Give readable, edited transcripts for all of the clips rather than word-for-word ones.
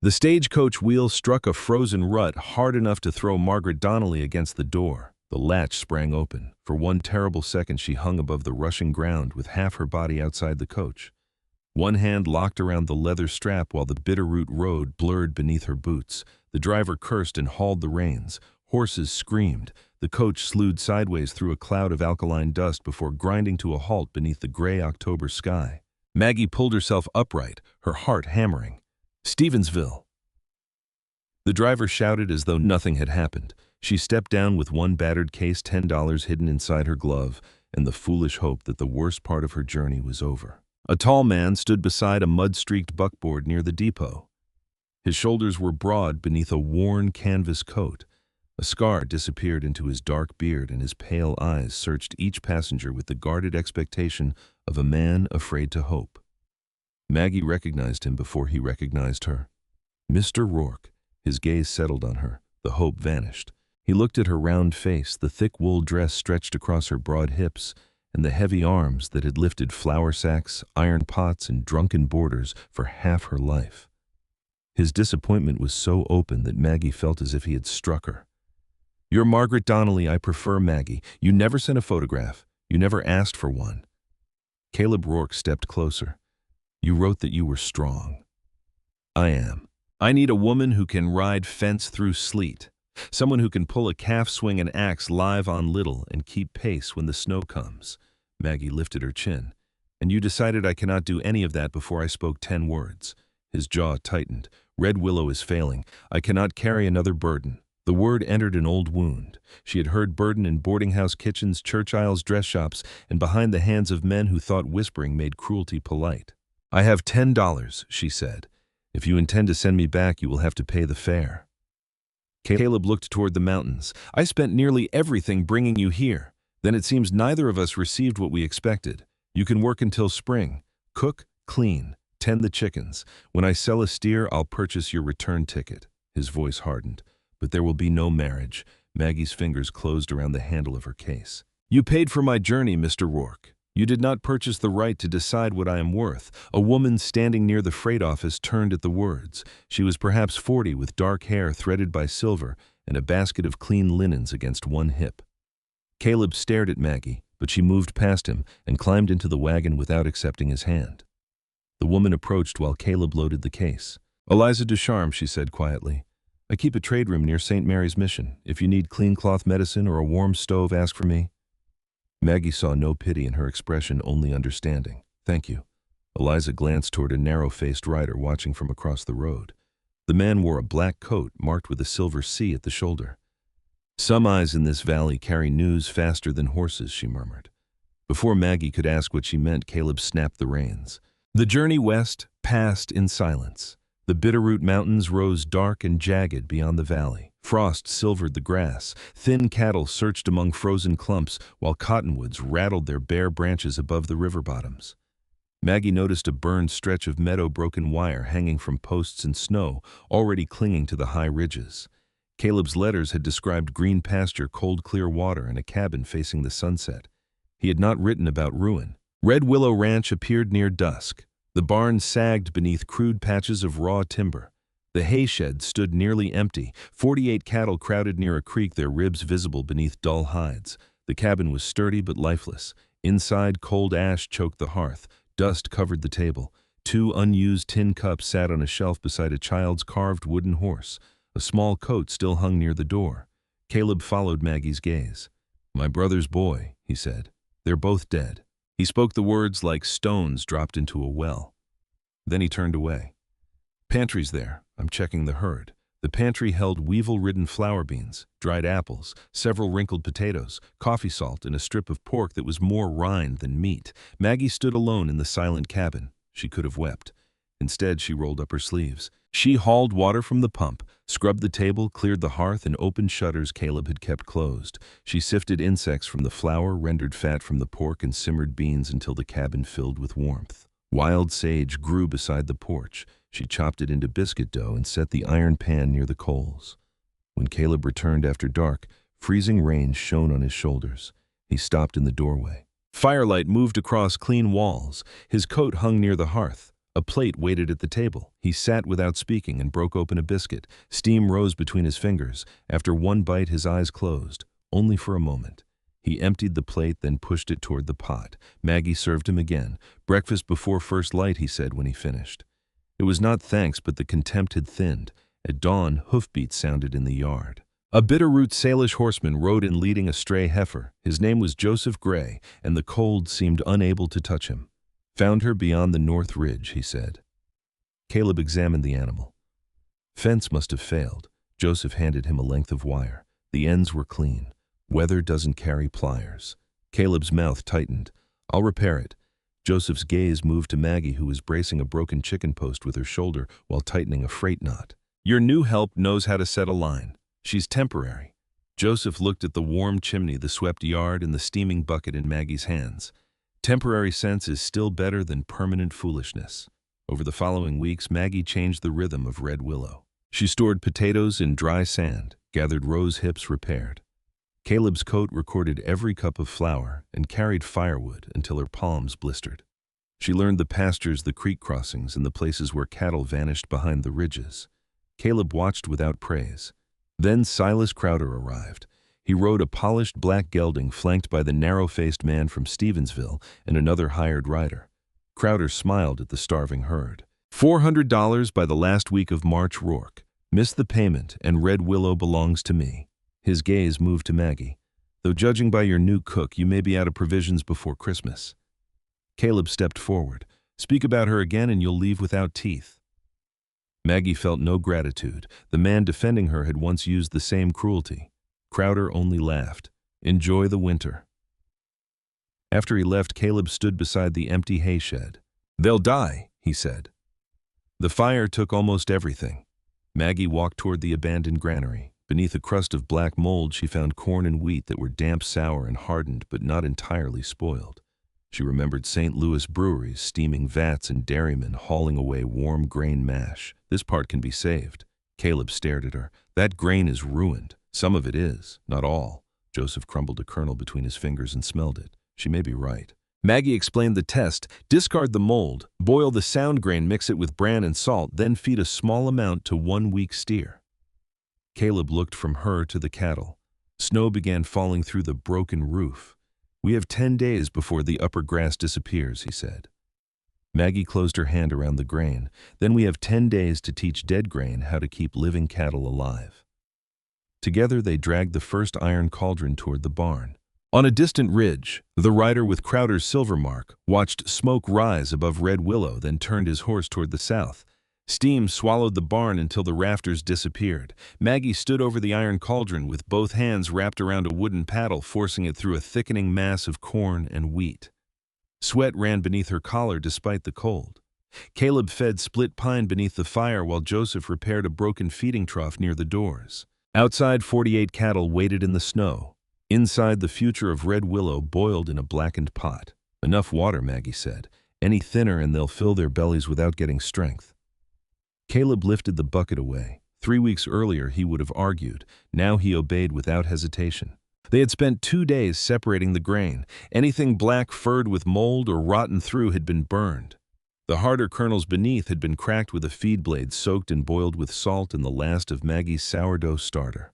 The stagecoach wheel struck a frozen rut hard enough to throw Margaret Donnelly against the door. The latch sprang open. For one terrible second she hung above the rushing ground with half her body outside the coach. One hand locked around the leather strap while the Bitterroot road blurred beneath her boots. The driver cursed and hauled the reins. Horses screamed. The coach slewed sideways through a cloud of alkaline dust before grinding to a halt beneath the gray October sky. Maggie pulled herself upright, her heart hammering. Stevensville! The driver shouted as though nothing had happened. She stepped down with one battered case $10 hidden inside her glove and the foolish hope that the worst part of her journey was over. A tall man stood beside a mud-streaked buckboard near the depot. His shoulders were broad beneath a worn canvas coat. A scar disappeared into his dark beard and his pale eyes searched each passenger with the guarded expectation of a man afraid to hope. Maggie recognized him before he recognized her. Mr. Rourke. His gaze settled on her. The hope vanished. He looked at her round face, the thick wool dress stretched across her broad hips, and the heavy arms that had lifted flour sacks, iron pots, and drunken boarders for half her life. His disappointment was so open that Maggie felt as if he had struck her. "You're Margaret Donnelly, I prefer, Maggie. You never sent a photograph. You never asked for one." Caleb Rourke stepped closer. "You wrote that you were strong." "I am. I need a woman who can ride fence through sleet. Someone who can pull a calf, swing an axe live on little, and keep pace when the snow comes." Maggie lifted her chin. "And you decided I cannot do any of that before I spoke 10 words. His jaw tightened. "Red Willow is failing. I cannot carry another burden." The word entered an old wound. She had heard burden in boarding house kitchens, church aisles, dress shops, and behind the hands of men who thought whispering made cruelty polite. "I have $10, she said. "If you intend to send me back, you will have to pay the fare." Caleb looked toward the mountains. "I spent nearly everything bringing you here. Then it seems neither of us received what we expected. You can work until spring. Cook, clean, tend the chickens. When I sell a steer, I'll purchase your return ticket." His voice hardened. "But there will be no marriage." Maggie's fingers closed around the handle of her case. "You paid for my journey, Mr. Rourke. You did not purchase the right to decide what I am worth." A woman standing near the freight office turned at the words. She was perhaps 40, with dark hair threaded by silver and a basket of clean linens against one hip. Caleb stared at Maggie, but she moved past him and climbed into the wagon without accepting his hand. The woman approached while Caleb loaded the case. "Eliza Ducharme," she said quietly. "I keep a trade room near St. Mary's Mission. If you need clean cloth medicine or a warm stove, ask for me." Maggie saw no pity in her expression, only understanding. "Thank you." Eliza glanced toward a narrow-faced rider watching from across the road. The man wore a black coat marked with a silver C at the shoulder. "Some eyes in this valley carry news faster than horses," she murmured. Before Maggie could ask what she meant, Caleb snapped the reins. The journey west passed in silence. The Bitterroot Mountains rose dark and jagged beyond the valley. Frost silvered the grass. Thin cattle searched among frozen clumps, while cottonwoods rattled their bare branches above the river bottoms. Maggie noticed a burned stretch of meadow-broken wire hanging from posts in snow, already clinging to the high ridges. Caleb's letters had described green pasture, cold, clear water, and a cabin facing the sunset. He had not written about ruin. Red Willow Ranch appeared near dusk. The barn sagged beneath crude patches of raw timber. The hay shed stood nearly empty. 48 cattle crowded near a creek, their ribs visible beneath dull hides. The cabin was sturdy but lifeless. Inside, cold ash choked the hearth. Dust covered the table. 2 unused tin cups sat on a shelf beside a child's carved wooden horse. A small coat still hung near the door. Caleb followed Maggie's gaze. "My brother's boy," he said. "They're both dead." He spoke the words like stones dropped into a well. Then he turned away. "Pantry's there. I'm checking the herd." The pantry held weevil-ridden flour beans, dried apples, several wrinkled potatoes, coffee salt, and a strip of pork that was more rind than meat. Maggie stood alone in the silent cabin. She could have wept. Instead, she rolled up her sleeves. She hauled water from the pump, scrubbed the table, cleared the hearth, and opened shutters Caleb had kept closed. She sifted insects from the flour, rendered fat from the pork, and simmered beans until the cabin filled with warmth. Wild sage grew beside the porch. She chopped it into biscuit dough and set the iron pan near the coals. When Caleb returned after dark, freezing rain shone on his shoulders. He stopped in the doorway. Firelight moved across clean walls. His coat hung near the hearth. A plate waited at the table. He sat without speaking and broke open a biscuit. Steam rose between his fingers. After one bite, his eyes closed, only for a moment. He emptied the plate, then pushed it toward the pot. Maggie served him again. "Breakfast before first light," he said when he finished. It was not thanks, but the contempt had thinned. At dawn, hoofbeats sounded in the yard. A Bitterroot Salish horseman rode in leading a stray heifer. His name was Joseph Gray, and the cold seemed unable to touch him. "Found her beyond the north ridge," he said. Caleb examined the animal. Fence must have failed. Joseph handed him a length of wire. The ends were clean. Weather doesn't carry pliers. Caleb's mouth tightened. "I'll repair it." Joseph's gaze moved to Maggie, who was bracing a broken chicken post with her shoulder while tightening a freight knot. "Your new help knows how to set a line. She's temporary." Joseph looked at the warm chimney, the swept yard, and the steaming bucket in Maggie's hands. Temporary sense is still better than permanent foolishness. Over the following weeks, Maggie changed the rhythm of Red Willow. She stored potatoes in dry sand, gathered rose hips repaired. Caleb's coat recorded every cup of flour and carried firewood until her palms blistered. She learned the pastures, the creek crossings, and the places where cattle vanished behind the ridges. Caleb watched without praise. Then Silas Crowder arrived. He rode a polished black gelding flanked by the narrow-faced man from Stevensville and another hired rider. Crowder smiled at the starving herd. $400 by the last week of March, Rourke. Miss the payment, and Red Willow belongs to me." His gaze moved to Maggie. "Though judging by your new cook, you may be out of provisions before Christmas." Caleb stepped forward. "Speak about her again and you'll leave without teeth." Maggie felt no gratitude. The man defending her had once used the same cruelty. Crowder only laughed. "Enjoy the winter." After he left, Caleb stood beside the empty hay shed. "They'll die," he said. The fire took almost everything. Maggie walked toward the abandoned granary. Beneath a crust of black mold, she found corn and wheat that were damp, sour, and hardened, but not entirely spoiled. She remembered St. Louis breweries, steaming vats, and dairymen hauling away warm grain mash. "This part can be saved." Caleb stared at her. "That grain is ruined." "Some of it is, not all." Joseph crumbled a kernel between his fingers and smelled it. She may be right. Maggie explained the test. Discard the mold, boil the sound grain, mix it with bran and salt, then feed a small amount to 1 weak steer. Caleb looked from her to the cattle. Snow began falling through the broken roof. "We have 10 days before the upper grass disappears," he said. Maggie closed her hand around the grain. "Then we have 10 days to teach dead grain how to keep living cattle alive." Together they dragged the first iron cauldron toward the barn. On a distant ridge, the rider with Crowder's silver mark watched smoke rise above Red Willow, then turned his horse toward the south. Steam swallowed the barn until the rafters disappeared. Maggie stood over the iron cauldron with both hands wrapped around a wooden paddle, forcing it through a thickening mass of corn and wheat. Sweat ran beneath her collar despite the cold. Caleb fed split pine beneath the fire while Joseph repaired a broken feeding trough near the doors. Outside, 48 cattle waited in the snow. Inside, the future of Red Willow boiled in a blackened pot. "Enough water," Maggie said. "Any thinner and they'll fill their bellies without getting strength." Caleb lifted the bucket away. 3 weeks earlier he would have argued. Now he obeyed without hesitation. They had spent 2 days separating the grain. Anything black, furred with mold, or rotten through had been burned. The harder kernels beneath had been cracked with a feed blade, soaked and boiled with salt and the last of Maggie's sourdough starter.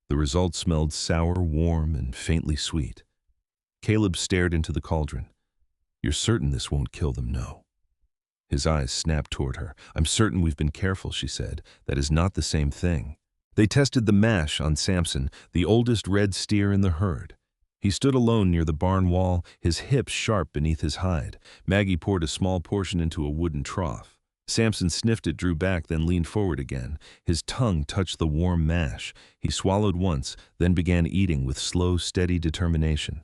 The result smelled sour, warm, and faintly sweet. Caleb stared into the cauldron. "You're certain this won't kill them, no?" His eyes snapped toward her. "I'm certain we've been careful," she said. "That is not the same thing." They tested the mash on Samson, the oldest red steer in the herd. He stood alone near the barn wall, his hips sharp beneath his hide. Maggie poured a small portion into a wooden trough. Samson sniffed it, drew back, then leaned forward again. His tongue touched the warm mash. He swallowed once, then began eating with slow, steady determination.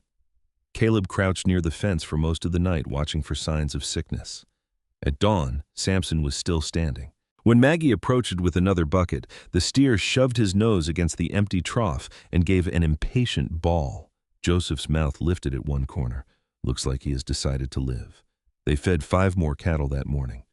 Caleb crouched near the fence for most of the night, watching for signs of sickness. At dawn, Samson was still standing. When Maggie approached with another bucket, the steer shoved his nose against the empty trough and gave an impatient bawl. Joseph's mouth lifted at one corner. "Looks like he has decided to live." They fed 5 more cattle that morning.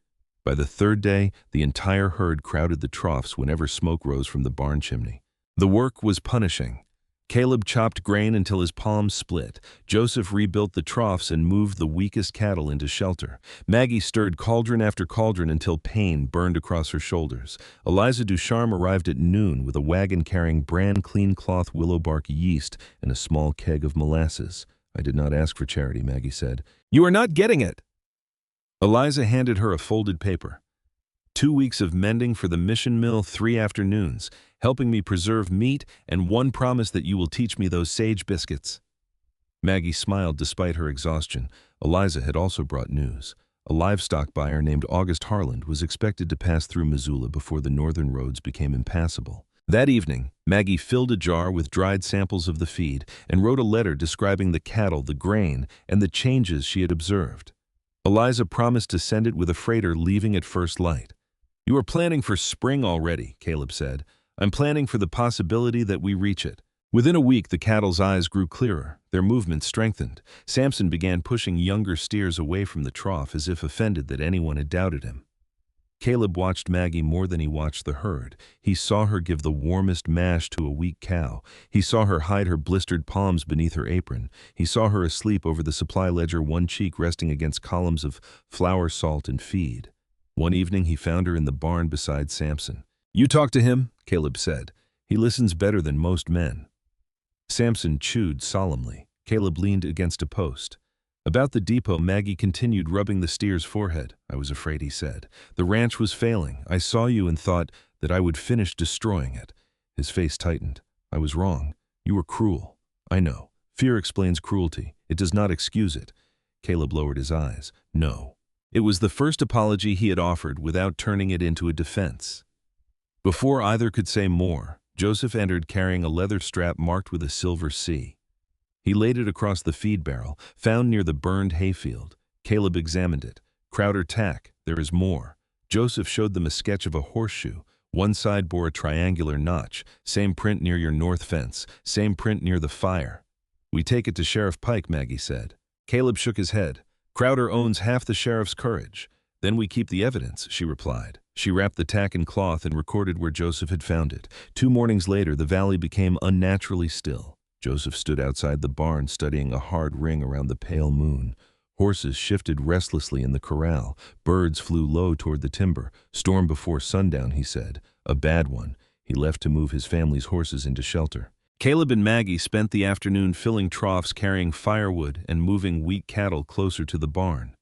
By the 3rd day, the entire herd crowded the troughs whenever smoke rose from the barn chimney. The work was punishing. Caleb chopped grain until his palms split. Joseph rebuilt the troughs and moved the weakest cattle into shelter. Maggie stirred cauldron after cauldron until pain burned across her shoulders. Eliza Ducharme arrived at noon with a wagon carrying brand clean cloth willow bark yeast and a small keg of molasses. "I did not ask for charity," Maggie said. "You are not getting it." Eliza handed her a folded paper. 2 weeks of mending for the mission mill, 3 afternoons, helping me preserve meat, and 1 promise that you will teach me those sage biscuits. Maggie smiled despite her exhaustion. Eliza had also brought news. A livestock buyer named August Harland was expected to pass through Missoula before the northern roads became impassable. That evening, Maggie filled a jar with dried samples of the feed and wrote a letter describing the cattle, the grain, and the changes she had observed. Eliza promised to send it with a freighter leaving at first light. "You are planning for spring already," Caleb said. "I'm planning for the possibility that we reach it." Within a week, the cattle's eyes grew clearer, their movements strengthened. Samson began pushing younger steers away from the trough as if offended that anyone had doubted him. Caleb watched Maggie more than he watched the herd. He saw her give the warmest mash to a weak cow. He saw her hide her blistered palms beneath her apron. He saw her asleep over the supply ledger, one cheek resting against columns of flour, salt, and feed. One evening, he found her in the barn beside Samson. "You talk to him," Caleb said. "He listens better than most men." Samson chewed solemnly. Caleb leaned against a post. About the depot, Maggie continued rubbing the steer's forehead. "I was afraid," he said. "The ranch was failing. I saw you and thought that I would finish destroying it." His face tightened. "I was wrong. You were cruel." "I know. Fear explains cruelty. It does not excuse it." Caleb lowered his eyes. "No." It was the first apology he had offered without turning it into a defense. Before either could say more, Joseph entered carrying a leather strap marked with a silver C. He laid it across the feed barrel, found near the burned hayfield. Caleb examined it. "Crowder tack, there is more." Joseph showed them a sketch of a horseshoe. One side bore a triangular notch. "Same print near your north fence. Same print near the fire." "We take it to Sheriff Pike," Maggie said. Caleb shook his head. "Crowder owns half the sheriff's courage." "Then we keep the evidence," she replied. She wrapped the tack in cloth and recorded where Joseph had found it. 2 mornings later, the valley became unnaturally still. Joseph stood outside the barn studying a hard ring around the pale moon. Horses shifted restlessly in the corral. Birds flew low toward the timber. "Storm before sundown," he said. "A bad one." He left to move his family's horses into shelter. Caleb and Maggie spent the afternoon filling troughs, carrying firewood, and moving weak cattle closer to the barn.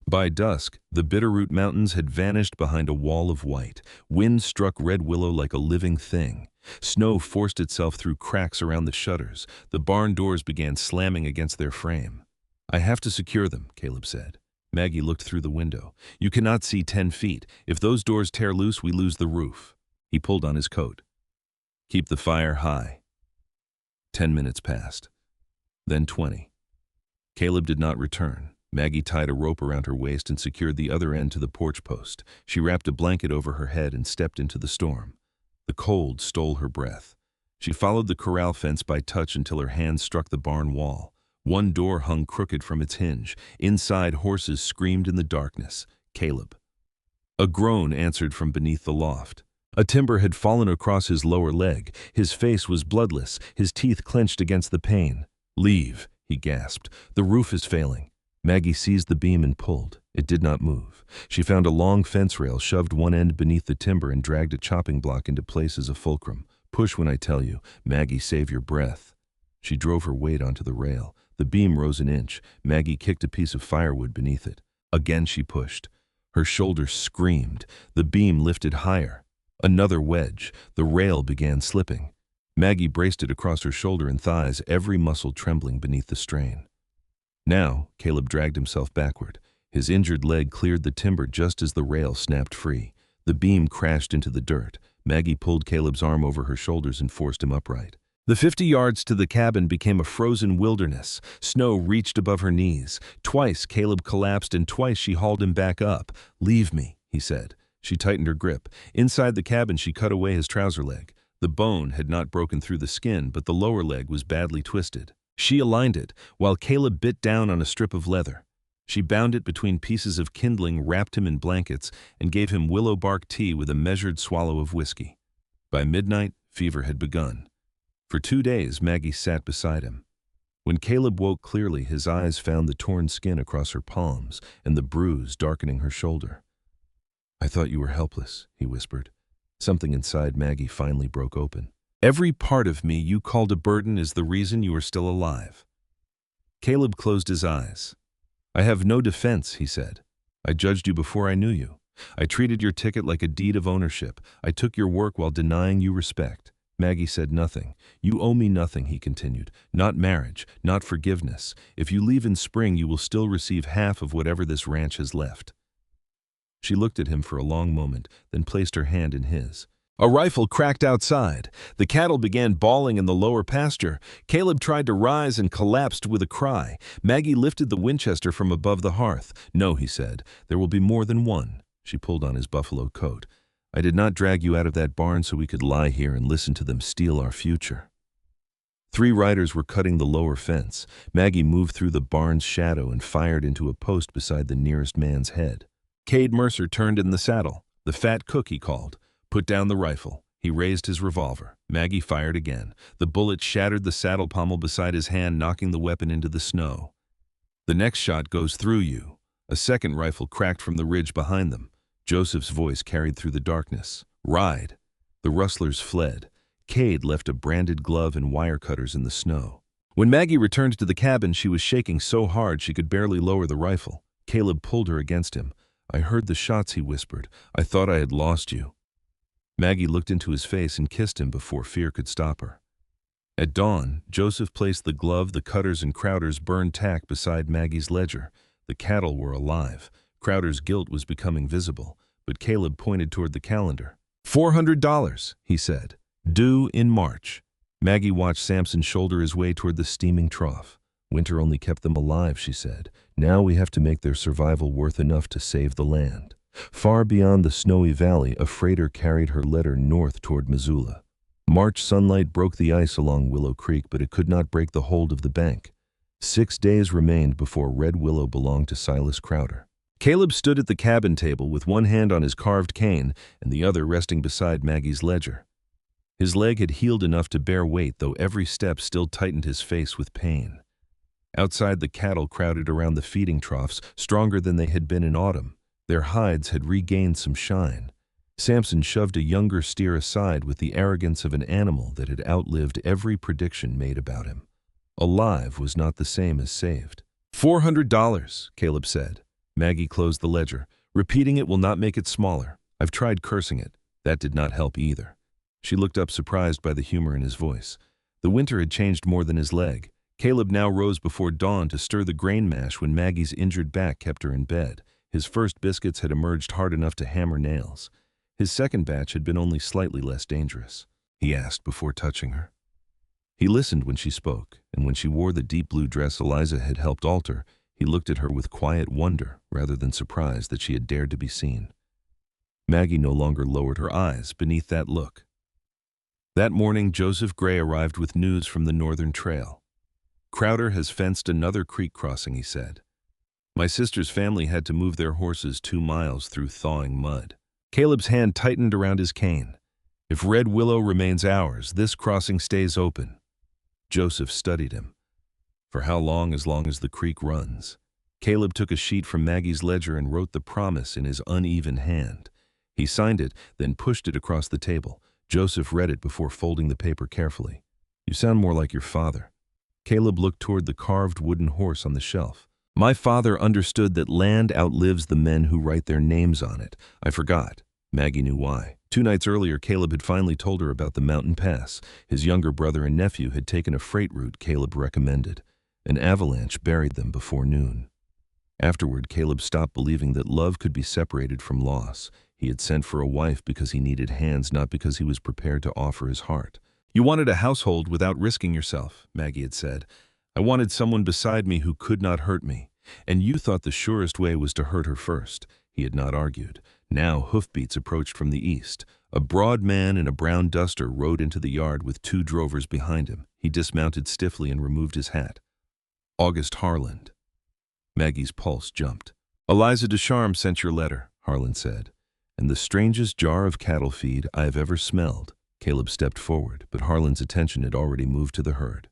By dusk, the Bitterroot Mountains had vanished behind a wall of white. Wind struck red willow like a living thing. Snow forced itself through cracks around the shutters. The barn doors began slamming against their frame. "I have to secure them," Caleb said. Maggie looked through the window. "You cannot see 10 feet. If those doors tear loose, we lose the roof." He pulled on his coat. "Keep the fire high." 10 minutes passed. Then 20. Caleb did not return. Maggie tied a rope around her waist and secured the other end to the porch post. She wrapped a blanket over her head and stepped into the storm. The cold stole her breath. She followed the corral fence by touch until her hands struck the barn wall. One door hung crooked from its hinge. Inside, horses screamed in the darkness. "Caleb." A groan answered from beneath the loft. A timber had fallen across his lower leg. His face was bloodless, his teeth clenched against the pain. "Leave," he gasped. "The roof is failing." Maggie seized the beam and pulled. It did not move. She found a long fence rail, shoved one end beneath the timber, and dragged a chopping block into place as a fulcrum. "Push when I tell you. Maggie, save your breath." She drove her weight onto the rail. The beam rose an inch. Maggie kicked a piece of firewood beneath it. Again she pushed. Her shoulders screamed. The beam lifted higher. Another wedge. The rail began slipping. Maggie braced it across her shoulder and thighs, every muscle trembling beneath the strain. Now, Caleb dragged himself backward. His injured leg cleared the timber just as the rail snapped free. The beam crashed into the dirt. Maggie pulled Caleb's arm over her shoulders and forced him upright. The 50 yards to the cabin became a frozen wilderness. Snow reached above her knees. Twice Caleb collapsed and twice she hauled him back up. "Leave me," he said. She tightened her grip. Inside the cabin, she cut away his trouser leg. The bone had not broken through the skin, but the lower leg was badly twisted. She aligned it, while Caleb bit down on a strip of leather. She bound it between pieces of kindling, wrapped him in blankets, and gave him willow bark tea with a measured swallow of whiskey. By midnight, fever had begun. For 2 days, Maggie sat beside him. When Caleb woke clearly, his eyes found the torn skin across her palms and the bruise darkening her shoulder. "I thought you were helpless," he whispered. Something inside Maggie finally broke open. "Every part of me you called a burden is the reason you are still alive." Caleb closed his eyes. "I have no defense," he said. "I judged you before I knew you. I treated your ticket like a deed of ownership. I took your work while denying you respect." Maggie said nothing. "You owe me nothing," he continued. "Not marriage, not forgiveness. If you leave in spring, you will still receive half of whatever this ranch has left." She looked at him for a long moment, then placed her hand in his. A rifle cracked outside. The cattle began bawling in the lower pasture. Caleb tried to rise and collapsed with a cry. Maggie lifted the Winchester from above the hearth. "No," he said. "There will be more than one." She pulled on his buffalo coat. "I did not drag you out of that barn so we could lie here and listen to them steal our future." 3 riders were cutting the lower fence. Maggie moved through the barn's shadow and fired into a post beside the nearest man's head. Cade Mercer turned in the saddle. "The fat cook," he called. "Put down the rifle." He raised his revolver. Maggie fired again. The bullet shattered the saddle pommel beside his hand, knocking the weapon into the snow. "The next shot goes through you." A second rifle cracked from the ridge behind them. Joseph's voice carried through the darkness. "Ride." The rustlers fled. Cade left a branded glove and wire cutters in the snow. When Maggie returned to the cabin, she was shaking so hard she could barely lower the rifle. Caleb pulled her against him. "I heard the shots," he whispered. "I thought I had lost you." Maggie looked into his face and kissed him before fear could stop her. At dawn, Joseph placed the glove, the cutters, and Crowder's burned tack beside Maggie's ledger. The cattle were alive. Crowder's guilt was becoming visible, but Caleb pointed toward the calendar. $400, he said. Due in March. Maggie watched Samson shoulder his way toward the steaming trough. "Winter only kept them alive," she said. "Now we have to make their survival worth enough to save the land." Far beyond the snowy valley, a freighter carried her letter north toward Missoula. March sunlight broke the ice along Willow Creek, but it could not break the hold of the bank. 6 days remained before Red Willow belonged to Silas Crowder. Caleb stood at the cabin table with one hand on his carved cane and the other resting beside Maggie's ledger. His leg had healed enough to bear weight, though every step still tightened his face with pain. Outside, the cattle crowded around the feeding troughs, stronger than they had been in autumn. Their hides had regained some shine. Samson shoved a younger steer aside with the arrogance of an animal that had outlived every prediction made about him. Alive was not the same as saved. $400, Caleb said. Maggie closed the ledger. "Repeating it will not make it smaller. I've tried cursing it. That did not help either." She looked up, surprised by the humor in his voice. The winter had changed more than his leg. Caleb now rose before dawn to stir the grain mash when Maggie's injured back kept her in bed. His first biscuits had emerged hard enough to hammer nails. His second batch had been only slightly less dangerous. He asked before touching her. He listened when she spoke, and when she wore the deep blue dress Eliza had helped alter, he looked at her with quiet wonder rather than surprise that she had dared to be seen. Maggie no longer lowered her eyes beneath that look. That morning, Joseph Gray arrived with news from the Northern Trail. "Crowder has fenced another creek crossing," he said. "My sister's family had to move their horses 2 miles through thawing mud." Caleb's hand tightened around his cane. "If Red Willow remains ours, this crossing stays open." Joseph studied him. "For how long? As long as the creek runs." Caleb took a sheet from Maggie's ledger and wrote the promise in his uneven hand. He signed it, then pushed it across the table. Joseph read it before folding the paper carefully. "You sound more like your father." Caleb looked toward the carved wooden horse on the shelf. "My father understood that land outlives the men who write their names on it." I forgot. Maggie knew why. 2 nights earlier, Caleb had finally told her about the mountain pass. His younger brother and nephew had taken a freight route Caleb recommended. An avalanche buried them before noon. Afterward, Caleb stopped believing that love could be separated from loss. He had sent for a wife because he needed hands, not because he was prepared to offer his heart. "You wanted a household without risking yourself," Maggie had said. "I wanted someone beside me who could not hurt me. And you thought the surest way was to hurt her first." He had not argued. Now hoofbeats approached from the east. A broad man in a brown duster rode into the yard with 2 drovers behind him. He dismounted stiffly and removed his hat. "August Harland." Maggie's pulse jumped. "Eliza Ducharme sent your letter," Harland said. "And the strangest jar of cattle feed I have ever smelled." Caleb stepped forward, but Harlan's attention had already moved to the herd.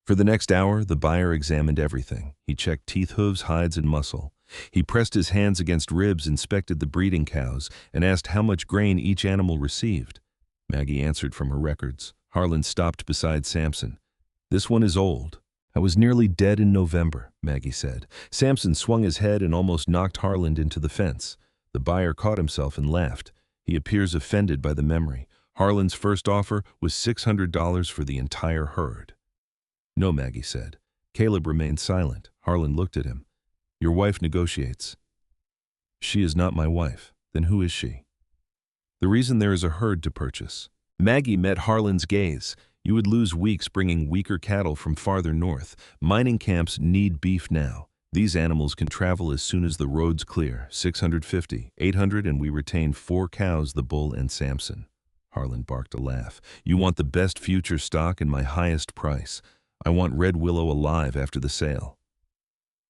For the next hour, the buyer examined everything. He checked teeth, hooves, hides, and muscle. He pressed his hands against ribs, inspected the breeding cows, and asked how much grain each animal received. Maggie answered from her records. Harlan stopped beside Samson. "This one is old. I was nearly dead in November," Maggie said. Samson swung his head and almost knocked Harlan into the fence. The buyer caught himself and laughed. He appears offended by the memory. Harlan's first offer was $600 for the entire herd. "No," Maggie said. Caleb remained silent. Harlan looked at him. "Your wife negotiates." "She is not my wife." "Then who is she?" "The reason there is a herd to purchase." Maggie met Harlan's gaze. "You would lose weeks bringing weaker cattle from farther north. Mining camps need beef now. These animals can travel as soon as the roads clear. 650, 800, and we retain 4 cows, the bull and Samson." Harlan barked a laugh. "You want the best future stock and my highest price. I want Red Willow alive after the sale."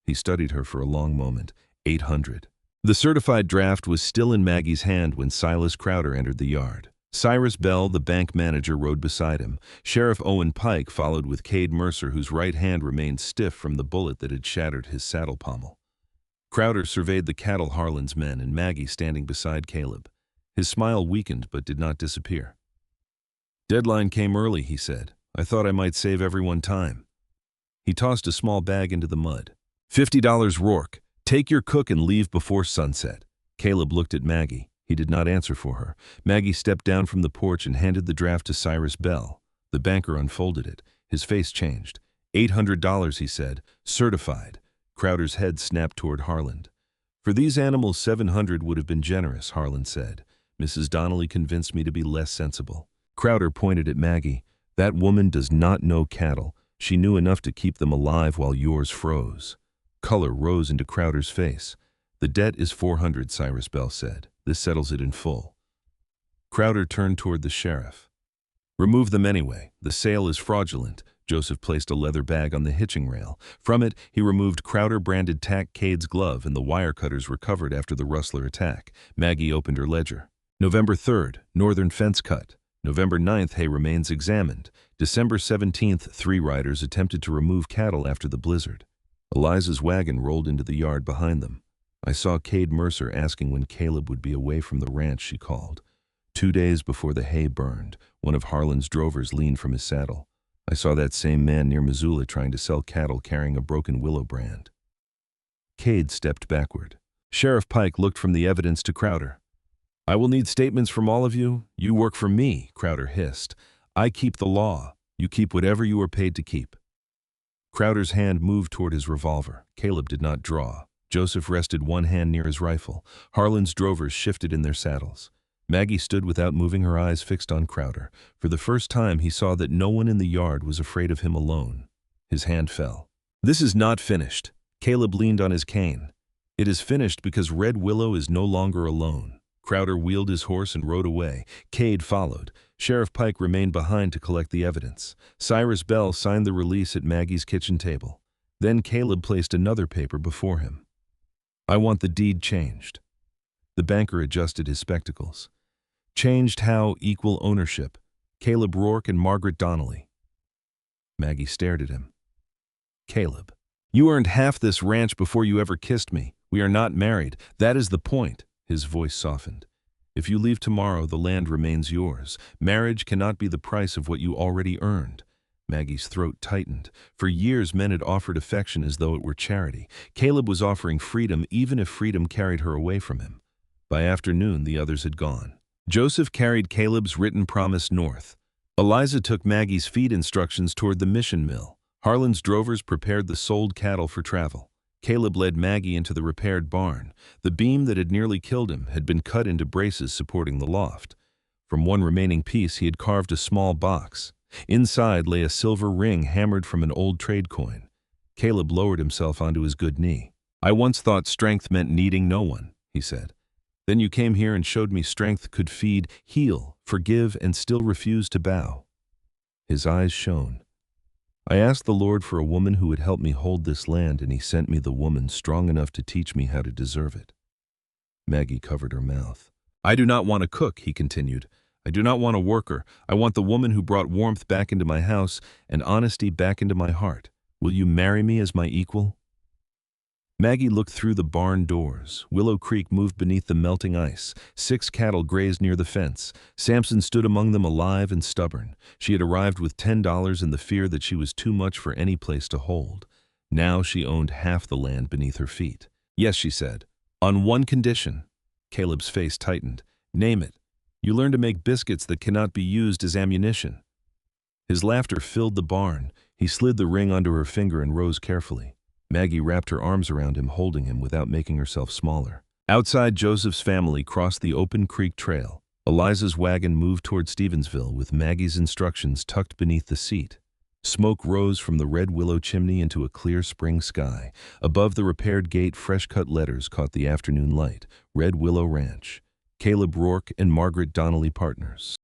He studied her for a long moment. 800. The certified draft was still in Maggie's hand when Silas Crowder entered the yard. Cyrus Bell, the bank manager, rode beside him. Sheriff Owen Pike followed with Cade Mercer, whose right hand remained stiff from the bullet that had shattered his saddle pommel. Crowder surveyed the cattle, Harlan's men, and Maggie standing beside Caleb. His smile weakened but did not disappear. "Deadline came early," he said. "I thought I might save everyone time." He tossed a small bag into the mud. $50, Rourke. Take your cook and leave before sunset." Caleb looked at Maggie. He did not answer for her. Maggie stepped down from the porch and handed the draft to Cyrus Bell. The banker unfolded it. His face changed. $800, he said. "Certified." Crowder's head snapped toward Harlan. "For these animals, 700 would have been generous," Harlan said. "Mrs. Donnelly convinced me to be less sensible." Crowder pointed at Maggie. "That woman does not know cattle. She knew enough to keep them alive while yours froze." Color rose into Crowder's face. "The debt is 400, Cyrus Bell said. "This settles it in full." Crowder turned toward the sheriff. "Remove them anyway. The sale is fraudulent." Joseph placed a leather bag on the hitching rail. From it, he removed Crowder-branded tack, Cade's glove, and the wire cutters recovered after the rustler attack. Maggie opened her ledger. November 3rd, northern fence cut. November 9th, hay remains examined. December 17th, 3 riders attempted to remove cattle after the blizzard. Eliza's wagon rolled into the yard behind them. "I saw Cade Mercer asking when Caleb would be away from the ranch," she called. 2 days before the hay burned, one of Harlan's drovers leaned from his saddle. "I saw that same man near Missoula trying to sell cattle carrying a broken willow brand." Cade stepped backward. Sheriff Pike looked from the evidence to Crowder. "I will need statements from all of you. You work for me," Crowder hissed. "I keep the law. You keep whatever you are paid to keep." Crowder's hand moved toward his revolver. Caleb did not draw. Joseph rested one hand near his rifle. Harlan's drovers shifted in their saddles. Maggie stood without moving, her eyes fixed on Crowder. For the first time, he saw that no one in the yard was afraid of him alone. His hand fell. "This is not finished." Caleb leaned on his cane. "It is finished because Red Willow is no longer alone." Crowder wheeled his horse and rode away. Cade followed. Sheriff Pike remained behind to collect the evidence. Cyrus Bell signed the release at Maggie's kitchen table. Then Caleb placed another paper before him. "I want the deed changed." The banker adjusted his spectacles. "Changed how? Equal ownership. Caleb Rourke and Margaret Donnelly." Maggie stared at him. "Caleb, you earned half this ranch before you ever kissed me. We are not married. That is the point." His voice softened. "If you leave tomorrow, the land remains yours. Marriage cannot be the price of what you already earned." Maggie's throat tightened. For years, men had offered affection as though it were charity. Caleb was offering freedom, even if freedom carried her away from him. By afternoon, the others had gone. Joseph carried Caleb's written promise north. Eliza took Maggie's feed instructions toward the mission mill. Harlan's drovers prepared the sold cattle for travel. Caleb led Maggie into the repaired barn. The beam that had nearly killed him had been cut into braces supporting the loft. From one remaining piece, he had carved a small box. Inside lay a silver ring hammered from an old trade coin. Caleb lowered himself onto his good knee. "I once thought strength meant needing no one," he said. "Then you came here and showed me strength could feed, heal, forgive, and still refuse to bow." His eyes shone. "I asked the Lord for a woman who would help me hold this land, and he sent me the woman strong enough to teach me how to deserve it." Maggie covered her mouth. "I do not want to cook," he continued. I do not want a worker. I want the woman who brought warmth back into my house and honesty back into my heart. Will you marry me as my equal?" Maggie looked through the barn doors. Willow Creek moved beneath the melting ice. 6 cattle grazed near the fence. Samson stood among them, alive and stubborn. She had arrived with $10 in the fear that she was too much for any place to hold. Now she owned half the land beneath her feet. "Yes," she said, "on one condition." Caleb's face tightened. "Name it." "You learn to make biscuits that cannot be used as ammunition." His laughter filled the barn. He slid the ring onto her finger and rose carefully. Maggie wrapped her arms around him, holding him without making herself smaller. Outside, Joseph's family crossed the open creek trail. Eliza's wagon moved toward Stevensville with Maggie's instructions tucked beneath the seat. Smoke rose from the red willow chimney into a clear spring sky. Above the repaired gate, fresh-cut letters caught the afternoon light. Red Willow Ranch. Caleb Rourke and Margaret Donnelly, partners.